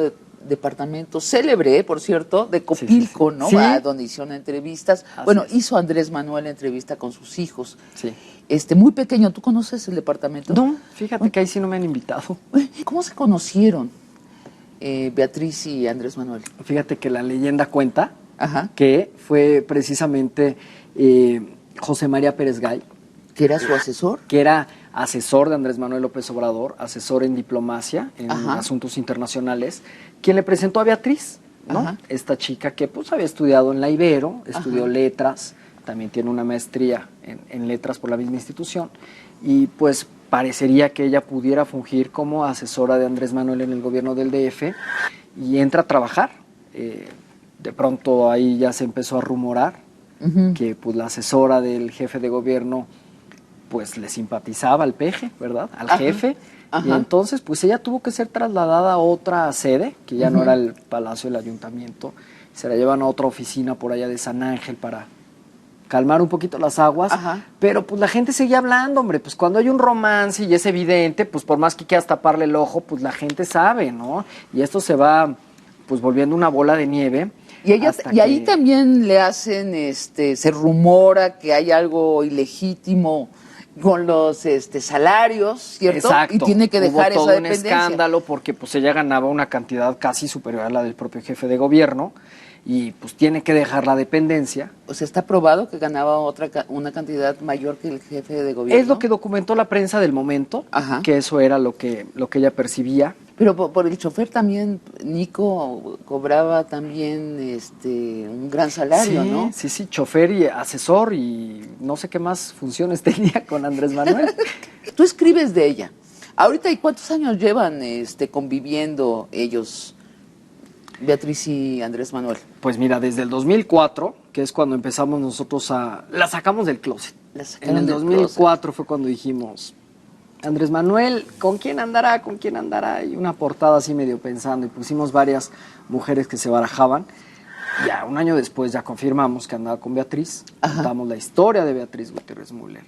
departamento célebre, por cierto, de Copilco, sí. ¿no? Sí. Donde hicieron entrevistas. Así Bueno, es. hizo Andrés Manuel entrevista con sus hijos. Sí. Muy pequeño. ¿Tú conoces el departamento? No, fíjate que ahí sí no me han invitado. ¿Cómo se conocieron Beatriz y Andrés Manuel? Fíjate que la leyenda cuenta Ajá. que fue precisamente José María Pérez Gay, ¿Que era su asesor? que era asesor de Andrés Manuel López Obrador, asesor en diplomacia, en Ajá. asuntos internacionales, quien le presentó a Beatriz, ¿no? Ajá. Esta chica que pues había estudiado en la Ibero, estudió Ajá. letras, también tiene una maestría en letras por la misma institución, y pues parecería que ella pudiera fungir como asesora de Andrés Manuel en el gobierno del DF, y entra a trabajar. De pronto ahí ya se empezó a rumorar que pues la asesora del jefe de gobierno pues le simpatizaba al peje, ¿verdad? Al Ajá. jefe. Ajá. Y entonces pues ella tuvo que ser trasladada a otra sede, que ya no era el Palacio del Ayuntamiento. Se la llevan a otra oficina por allá de San Ángel para calmar un poquito las aguas. Ajá. Pero pues la gente seguía hablando, hombre. Pues cuando hay un romance y es evidente, pues por más que quieras taparle el ojo, pues la gente sabe, ¿no? Y esto se va pues volviendo una bola de nieve. Y ahí también le hacen, se rumora que hay algo ilegítimo con los salarios, ¿cierto? Exacto. Y tiene que dejar Hubo todo esa un dependencia. escándalo porque pues ella ganaba una cantidad casi superior a la del propio jefe de gobierno y pues tiene que dejar la dependencia. O sea, está probado que ganaba una cantidad mayor que el jefe de gobierno. Es lo que documentó la prensa del momento, Ajá. que eso era lo que ella percibía. Pero por el chofer también, Nico cobraba también un gran salario, Sí, ¿no? sí, chofer y asesor y no sé qué más funciones tenía con Andrés Manuel. Tú escribes de ella. Ahorita, ¿y cuántos años llevan conviviendo ellos, Beatriz y Andrés Manuel? Pues mira, desde el 2004, que es cuando empezamos nosotros la sacamos del closet. La sacaron En el del 2004 fue cuando dijimos, Andrés Manuel, ¿con quién andará? ¿Con quién andará? Y una portada así medio pensando, y pusimos varias mujeres que se barajaban. Ya un año después ya confirmamos que andaba con Beatriz. Ajá. Contamos la historia de Beatriz Gutiérrez Müller,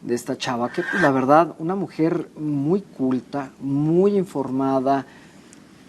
de esta chava que, pues la verdad, una mujer muy culta, muy informada,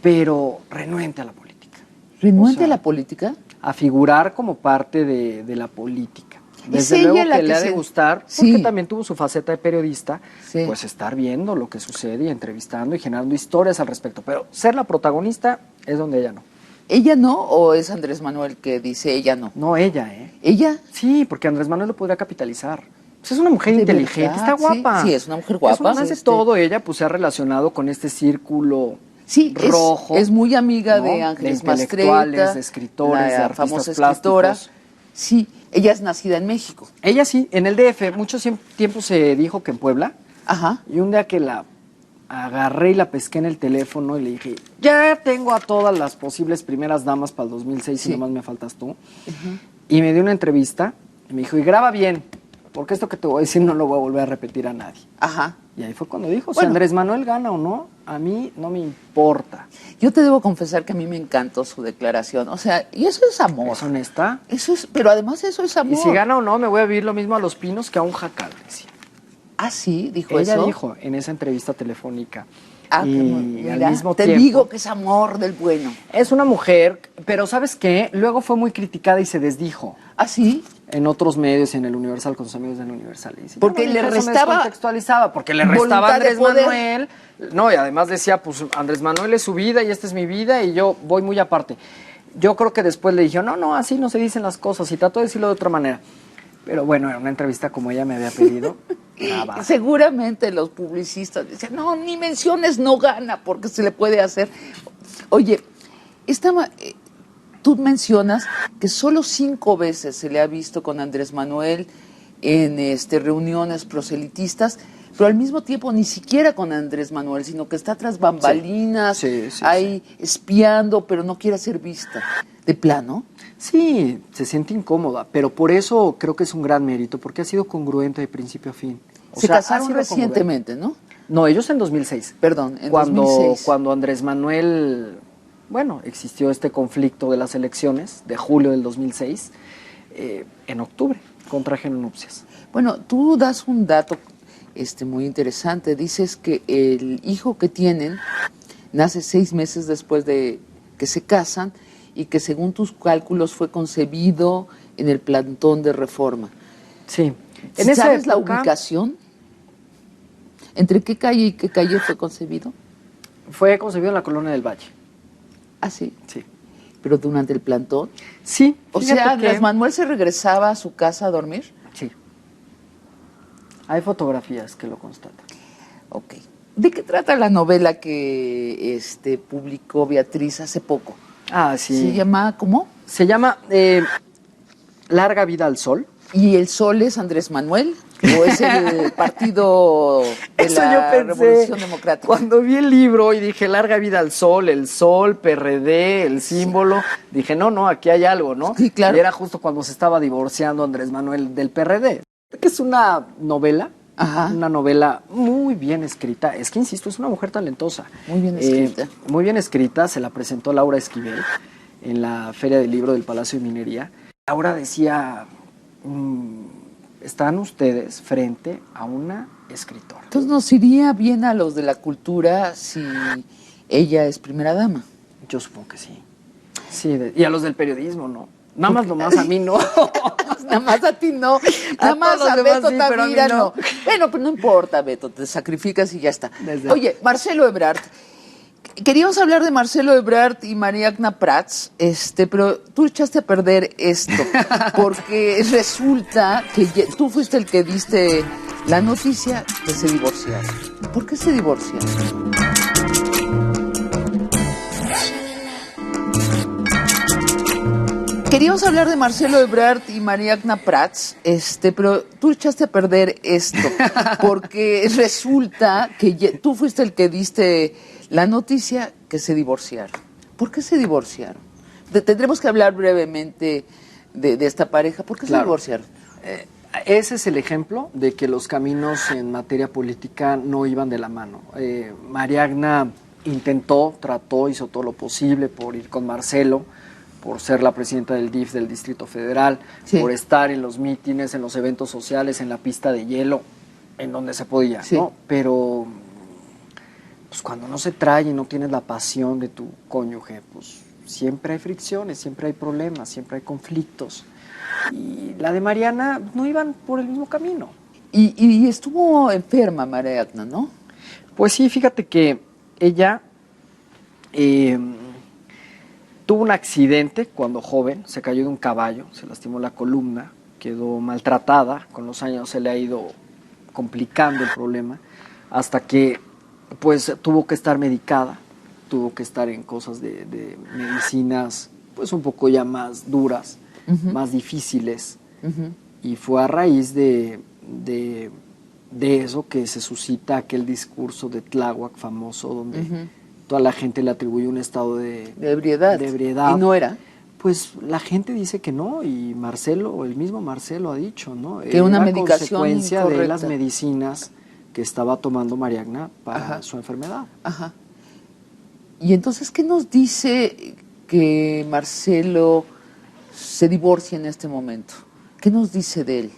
pero renuente a la política. ¿Renuente O sea, a la política? A figurar como parte de la política. Desde ella luego la que que le ha se- de gustar, porque Sí. también tuvo su faceta de periodista, Sí. pues estar viendo lo que sucede y entrevistando y generando historias al respecto. Pero ser la protagonista es donde ella no. ¿Ella no o es Andrés Manuel que dice ella no? No ella, ¿eh? ¿Ella? Sí, porque Andrés Manuel lo podría capitalizar. Pues es una mujer ¿De inteligente, verdad? está guapa. Sí, es una mujer guapa. Es más de todo, ella pues se ha relacionado con este círculo Sí, rojo. es muy amiga ¿no? de Ángeles intelectuales, Mastreta, de escritores, de la artistas famosa escritora. plásticos. Sí, ella es nacida en México. Ella sí, en el DF, mucho tiempo se dijo que en Puebla. Ajá. Y un día que la agarré y la pesqué en el teléfono y le dije, ya tengo a todas las posibles primeras damas para el 2006 Sí. y nomás me faltas tú. Y me dio una entrevista y me dijo, y graba bien, porque esto que te voy a decir no lo voy a volver a repetir a nadie. Ajá. Y ahí fue cuando dijo, si Bueno. Andrés Manuel gana o no, a mí no me importa. Yo te debo confesar que a mí me encantó su declaración. O sea, y eso es amor. ¿Es honesta? Eso es, pero además eso es amor. Y si gana o no, me voy a vivir lo mismo a Los Pinos que a un jacal, decía. Ah, sí, dijo Ella eso. dijo en esa entrevista telefónica. Ah, y mira, al mismo te tiempo, digo que es amor del bueno. es una mujer, pero ¿sabes qué? Luego fue muy criticada y se desdijo Ah, sí. en otros medios, en el Universal, con sus amigos del Universal. Y dice, Porque yo no le dije eso, me restaba descontextualizaba, porque le voluntad restaba a de Andrés poder. Manuel. No, y además decía, pues Andrés Manuel es su vida y esta es mi vida y yo voy muy aparte. Yo creo que después le dije, no, así no se dicen las cosas y trató de decirlo de otra manera. Pero bueno, era una entrevista como ella me había pedido. Nada. Seguramente los publicistas dicen, no, ni menciones, no gana, porque se le puede hacer. Oye, tú mencionas que solo 5 veces se le ha visto con Andrés Manuel en reuniones proselitistas, pero al mismo tiempo ni siquiera con Andrés Manuel, sino que está tras bambalinas, Sí, ahí espiando, pero no quiere ser vista. ¿De plano? Sí, se siente incómoda, pero por eso creo que es un gran mérito, porque ha sido congruente de principio a fin. O Se sea, ha casaron sido recientemente, ¿no? congruente. No, ellos en 2006. Perdón, en 2006. Cuando Andrés Manuel, bueno, existió este conflicto de las elecciones de julio del 2006, en octubre, contrajeron nupcias. Bueno, tú das un dato muy interesante. Dices que el hijo que tienen nace 6 meses después de que se casan y que según tus cálculos fue concebido en el plantón de Reforma. Sí. ¿Sabes la ubicación? ¿Entre qué calle y qué calle fue concebido? Fue concebido en la Colonia del Valle. Ah, sí. Sí. ¿Pero durante el plantón? Sí. O sea, ¿Andrés Manuel se regresaba a su casa a dormir? Sí. Hay fotografías que lo constatan. Ok. ¿De qué trata la novela que publicó Beatriz hace poco? Ah, sí. ¿Se llama cómo? Se llama Larga vida al sol. ¿Y el sol es Andrés Manuel? ¿O es el partido de Eso la yo pensé Revolución Democrática? Cuando vi el libro y dije larga vida al sol, el sol, PRD, el símbolo, dije no, aquí hay algo, ¿no? Sí, claro. Y era justo cuando se estaba divorciando Andrés Manuel del PRD. Que es una novela, Ajá. una novela muy bien escrita. Es que, insisto, es una mujer talentosa. Muy bien escrita. Muy bien escrita, se la presentó Laura Esquivel en la Feria del Libro del Palacio de Minería. Laura decía, están ustedes frente a una escritora. Entonces nos iría bien a los de la cultura si ella es primera dama. Yo supongo que sí. Sí, y a los del periodismo, ¿no? Nada más nomás a mí no. Nada más a ti no. Nada más todos a los Beto demás sí, pero a mí Tavira no. no. Bueno, pues no importa, Beto, te sacrificas y ya está. Desde- Oye, Marcelo Ebrard. Queríamos hablar de Marcelo Ebrard y Mariagna Prats, pero tú echaste a perder esto, porque resulta que tú fuiste el que diste la noticia que se divorciaron. ¿Por qué se divorciaron? Queríamos hablar de Marcelo Ebrard y Mariagna Prats, pero tú echaste a perder esto, porque resulta que tú fuiste el que diste la noticia que se divorciaron. ¿Por qué se divorciaron? Tendremos que hablar brevemente de esta pareja. ¿Por qué se divorciaron? Ese es el ejemplo de que los caminos en materia política no iban de la mano. Mariagna trató, hizo todo lo posible por ir con Marcelo, por ser la presidenta del DIF del Distrito Federal, Sí. por estar en los mítines, en los eventos sociales, en la pista de hielo, en donde se podía, Sí. ¿no? Pero pues cuando no se trae y no tienes la pasión de tu cónyuge, pues siempre hay fricciones, siempre hay problemas, siempre hay conflictos. Y la de Mariana no iban por el mismo camino. Y estuvo enferma Mariagna, ¿no? Pues sí, fíjate que ella tuvo un accidente cuando joven, se cayó de un caballo, se lastimó la columna, quedó maltratada, con los años se le ha ido complicando el problema, hasta que pues tuvo que estar medicada, tuvo que estar en cosas de medicinas pues un poco ya más duras, más difíciles, y fue a raíz de eso que se suscita aquel discurso de Tláhuac famoso donde toda la gente le atribuye un estado de ebriedad. de ebriedad. ¿Y no era? Pues la gente dice que no, y Marcelo, el mismo Marcelo ha dicho, ¿no? Que una Era medicación consecuencia de incorrecta. las medicinas que estaba tomando Mariagna para Ajá. su enfermedad. Ajá. Y entonces, ¿qué nos dice que Marcelo se divorcia en este momento? ¿Qué nos dice de él?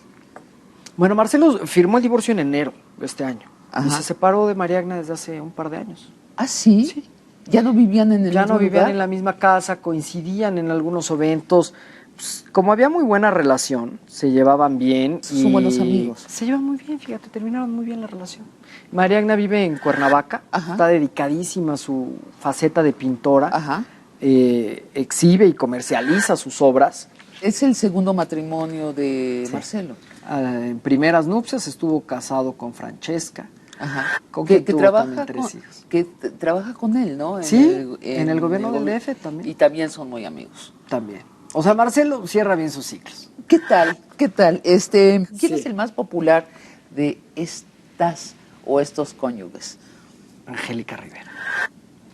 Bueno, Marcelo firmó el divorcio en enero de este año. Ajá. Y se separó de Mariagna desde hace un par de años. ¿Ah, sí? Sí. ¿Ya no vivían en el Ya mismo no vivían lugar? en la misma casa, coincidían en algunos eventos. Pues, como había muy buena relación, se llevaban bien. Son buenos amigos. Se llevan muy bien, fíjate, terminaron muy bien la relación. Mariagna vive en Cuernavaca, Ajá. está dedicadísima a su faceta de pintora, Ajá. exhibe y comercializa sus obras. Es el segundo matrimonio de Sí. Marcelo. En primeras nupcias estuvo casado con Francesca. Ajá. Con que quien tuvo trabaja también 3 hijos. trabaja con él, ¿no? Sí, en el gobierno del DF también. Y también son muy amigos. También. O sea, Marcelo cierra bien sus ciclos. ¿Qué tal? ¿Qué tal? ¿Quién Sí. es el más popular de estas o estos cónyuges? Angélica Rivera.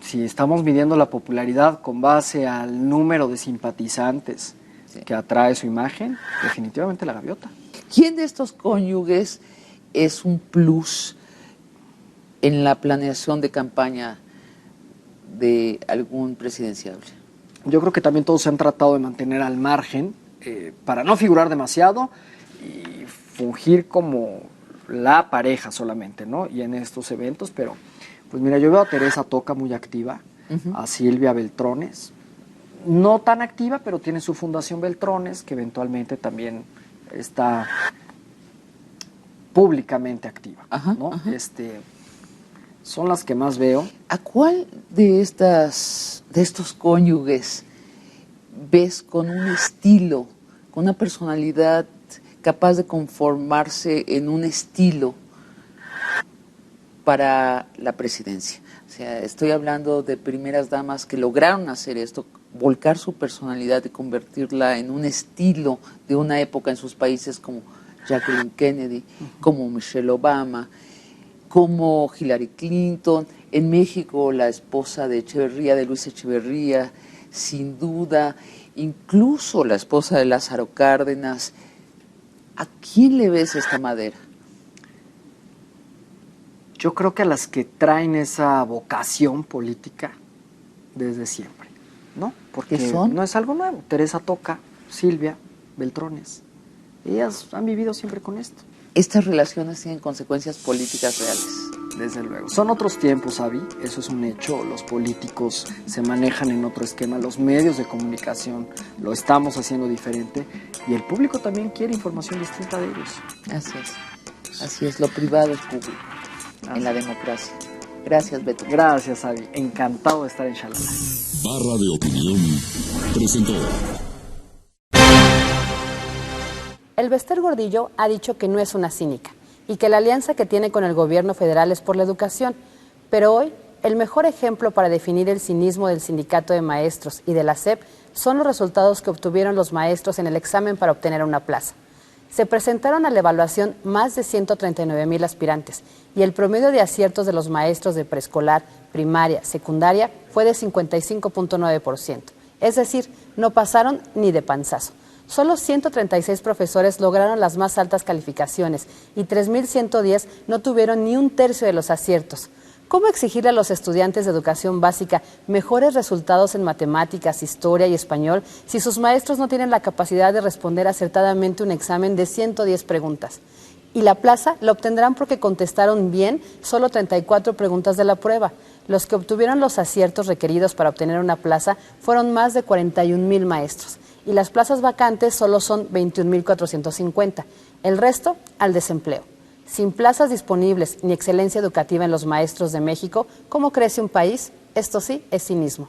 Si estamos midiendo la popularidad con base al número de simpatizantes Sí. que atrae su imagen, definitivamente la gaviota. ¿Quién de estos cónyuges es un plus en la planeación de campaña de algún presidenciable? Yo creo que también todos se han tratado de mantener al margen para no figurar demasiado y fungir como la pareja solamente, ¿no? Y en estos eventos, pero pues mira, yo veo a Teresa Toca muy activa, a Silvia Beltrones, no tan activa, pero tiene su fundación Beltrones, que eventualmente también está públicamente activa, ¿no? Son las que más veo. ¿A cuál de estos cónyuges ves con un estilo, con una personalidad capaz de conformarse en un estilo para la presidencia? O sea, estoy hablando de primeras damas que lograron hacer esto, volcar su personalidad y convertirla en un estilo de una época en sus países, como Jacqueline Kennedy, como Michelle Obama, como Hillary Clinton. En México, la esposa de Echeverría, de Luis Echeverría, sin duda, incluso la esposa de Lázaro Cárdenas. ¿A quién le ves esta madera? Yo creo que a las que traen esa vocación política desde siempre, ¿no? Porque son? no es algo nuevo. Teresa Toca, Silvia Beltrones, ellas han vivido siempre con esto. Estas relaciones tienen consecuencias políticas reales. Desde luego. Son otros tiempos, Avi, eso es un hecho. Los políticos se manejan en otro esquema, los medios de comunicación lo estamos haciendo diferente y el público también quiere información distinta de ellos. Así es, lo privado es público en la democracia. Gracias, Beto. Gracias, Avi, encantado de estar en Shalala. Barra de Opinión presentó. Elbester Gordillo ha dicho que no es una cínica y que la alianza que tiene con el gobierno federal es por la educación. Pero hoy, el mejor ejemplo para definir el cinismo del Sindicato de Maestros y de la SEP son los resultados que obtuvieron los maestros en el examen para obtener una plaza. Se presentaron a la evaluación más de 139,000 aspirantes y el promedio de aciertos de los maestros de preescolar, primaria, secundaria fue de 55.9%. Es decir, no pasaron ni de panzazo. Solo 136 profesores lograron las más altas calificaciones y 3.110 no tuvieron ni un tercio de los aciertos. ¿Cómo exigirle a los estudiantes de educación básica mejores resultados en matemáticas, historia y español si sus maestros no tienen la capacidad de responder acertadamente un examen de 110 preguntas? Y la plaza la obtendrán porque contestaron bien solo 34 preguntas de la prueba. Los que obtuvieron los aciertos requeridos para obtener una plaza fueron más de 41,000 maestros. Y las plazas vacantes solo son 21,450. El resto, al desempleo. Sin plazas disponibles ni excelencia educativa en los maestros de México, ¿cómo crece un país? Esto sí es cinismo.